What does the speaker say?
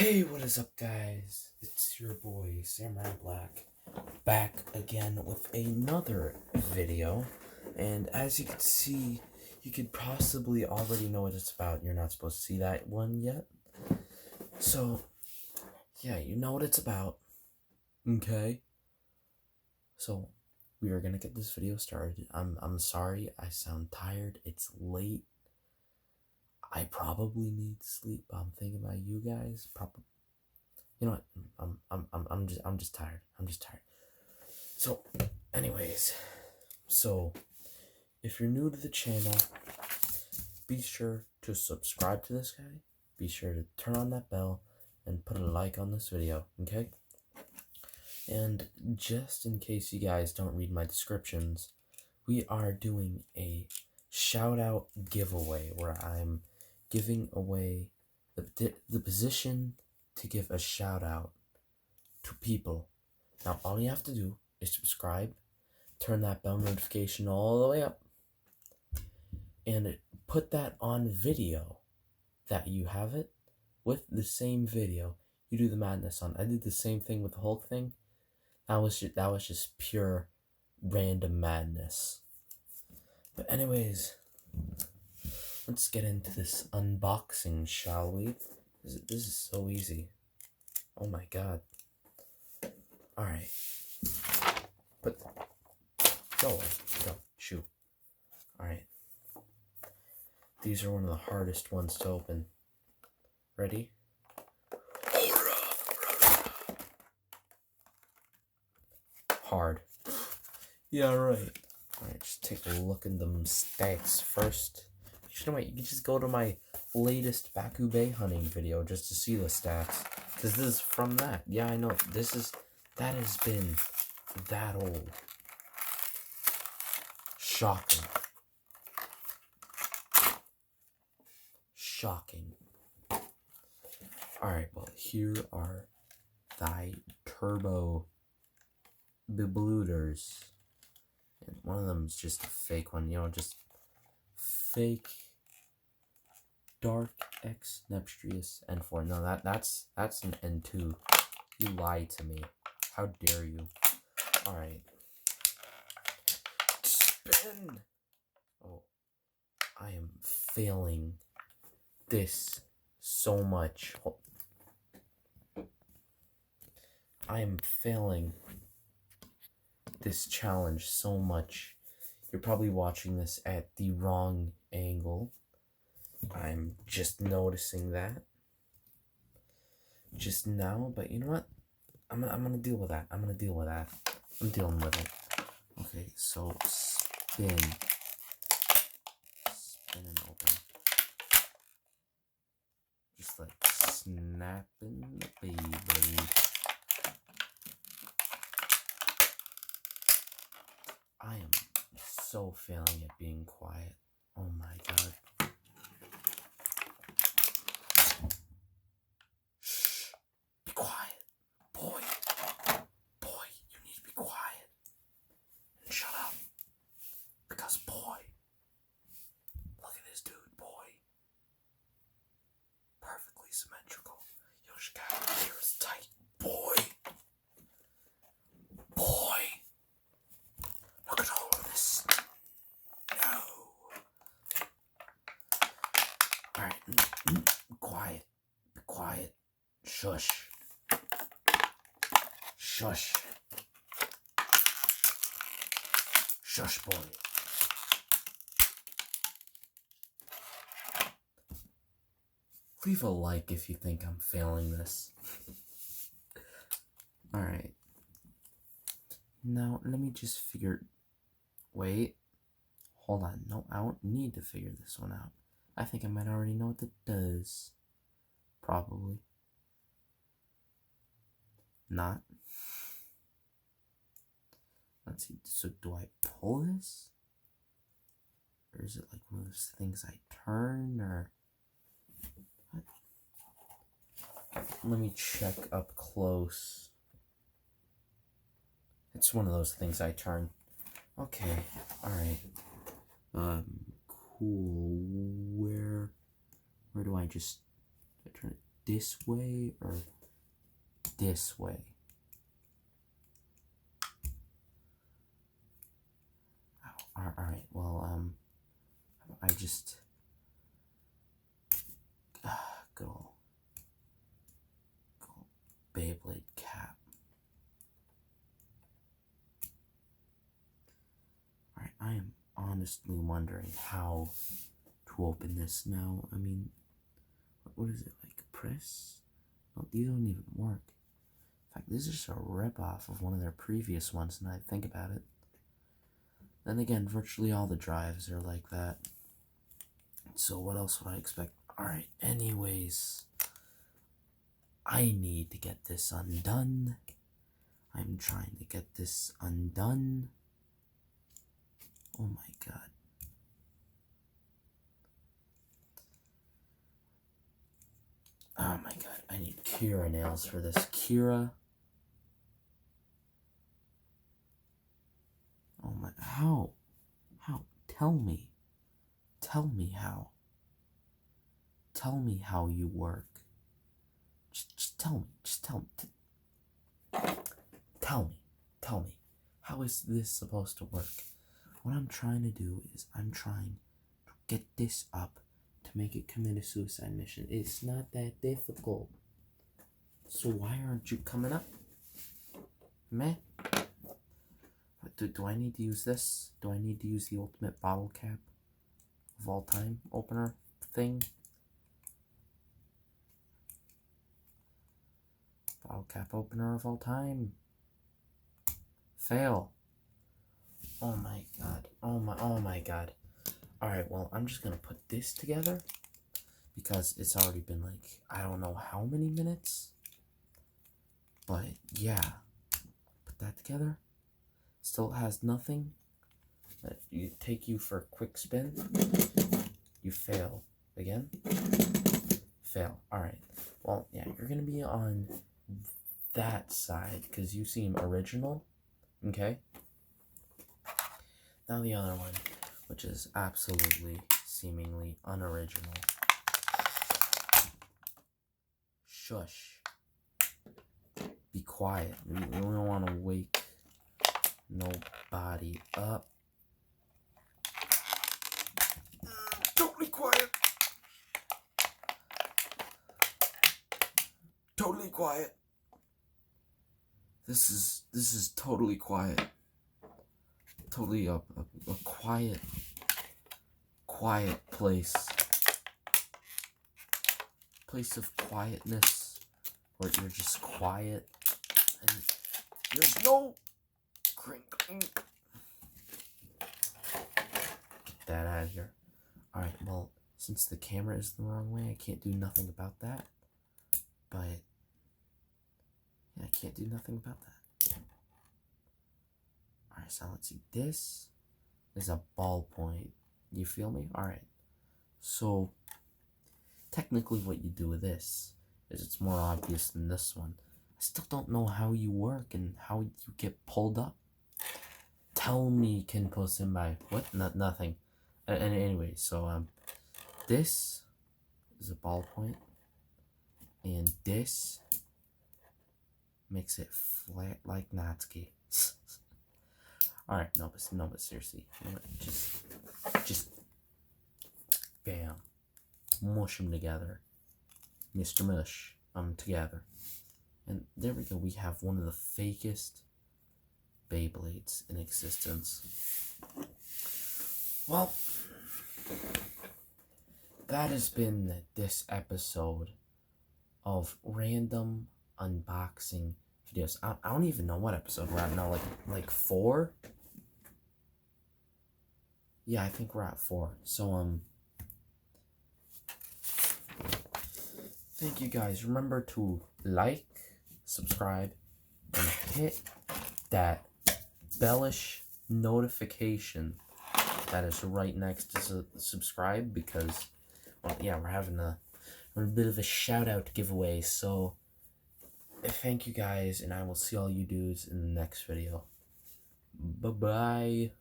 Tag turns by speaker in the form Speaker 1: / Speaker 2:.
Speaker 1: Hey, what is up, guys? It's your boy, Samurai Black, back again with another video. And as you can see, you could possibly already know what it's about. You're not supposed to see that one yet. So, yeah, you know what it's about. Okay? So, we are gonna get this video started. I'm sorry, I sound tired. It's late. I probably need sleep. I'm thinking about you guys. Probably, you know what? I'm just tired. I'm just tired. So, anyways, if you're new to the channel, be sure to subscribe to this guy. Be sure to turn on that bell and put a like on this video. Okay. And just in case you guys don't read my descriptions, we are doing a shout out giveaway where I'm giving away the position to give a shout out to people. Now, all you have to do is subscribe, turn that bell notification all the way up, and put that on video that you have it with the same video. You do the madness on. I did the same thing with the Hulk thing. That was just pure random madness. But anyways, let's get into this unboxing, shall we? This is so easy. Oh my god. Alright. Go away. Go. Shoo. Alright. These are one of the hardest ones to open. Ready? Hard. Yeah, right. Alright, just take a look at them stats first. You can just go to my latest bakubey hunting video just to see the stats. Because this is from that. Yeah, I know. That has been that old. Shocking. Shocking. Alright, well, here are thy turbo biblooters. And one of them is just a fake one, just fake Dark X Nepstrius N4. No, that's an N2. You lied to me. How dare you? Alright. Spin! Oh. I am failing this so much. I am failing this challenge so much. You're probably watching this at the wrong angle. I'm just noticing that just now, but you know what? I'm gonna deal with that. I'm dealing with it. Okay, so spin and open. Just like snapping the Beyblade. I am so failing at being quiet. Oh my god. Shh. Be quiet. Boy, you need to be quiet. And shut up. Because boy, look at this dude, boy. Perfectly symmetrical. Yoshikawa here is tight. Boy. Look at all of this. No. Alright. Quiet. Be quiet. Shush. Shush. Shush, boy. Leave a like if you think I'm failing this. Alright. Now, let me just figure... Wait. Hold on. No, I don't need to figure this one out. I think I might already know what it does. Probably. Not. Let's see. So, do I pull this? Or is it like one of those things I turn? Or... What? Let me check up close. It's one of those things I turn. Okay, alright. Cool. Where do I turn it? this way or this way? Alright, well, I just, good old Beyblade cap. Alright, I am honestly wondering how to open this now. I mean, what is it, like press? No, these don't even work. In fact, this is just a rip-off of one of their previous ones, now I think about it. Then again, virtually all the drives are like that. So what else would I expect? Alright, anyways, I need to get this undone. I'm trying to get this undone. Oh my god. Oh my god, I need Kira nails for this. Kira. Oh my, how? How? Tell me. Tell me how. Tell me how you work. Just tell me. Just tell me. Tell me. Tell me. How is this supposed to work? What I'm trying to do is I'm trying to get this up to make it commit a suicide mission. It's not that difficult. So why aren't you coming up? Meh? Do I need to use this? Do I need to use the ultimate bottle cap of all time opener thing? Bottle cap opener of all time. Fail. Oh my god. Oh my god. Alright, well, I'm just gonna put this together because it's already been like, I don't know how many minutes. But yeah. Put that together. Still has nothing. You take you for a quick spin. You fail. Again. Fail. Alright. Well, yeah, you're gonna be on that side because you seem original. Okay? Now the other one, which is absolutely, seemingly unoriginal. Shush. Be quiet. We don't want to wake nobody up. Totally quiet. Totally quiet. This is totally quiet. Totally a quiet place. Place of quietness where you're just quiet and there's no crinkling. Get that out of here. Alright, well, since the camera is the wrong way, I can't do nothing about that. But yeah, I can't do nothing about that. Alright, so let's see. This is a ballpoint. You feel me? Alright. So, technically what you do with this is it's more obvious than this one. I still don't know how you work and how you get pulled up. Tell me, Kenpo Senpai. What? Nothing. And anyway, so, this is a ballpoint. And this makes it flat like Natsuki. Alright, no, but seriously. You know what? Just, bam. Mush them together. Mr. Mush. Together. And there we go. We have one of the fakest Beyblades in existence. Well, that has been this episode of random unboxing videos. I don't even know what episode we're at now. Like 4? Yeah, I think we're at 4. So, thank you guys. Remember to like, subscribe, and hit that bellish notification that is right next to subscribe because, well, yeah, we're having a bit of a shout out giveaway. So, thank you guys, and I will see all you dudes in the next video. Bye-bye.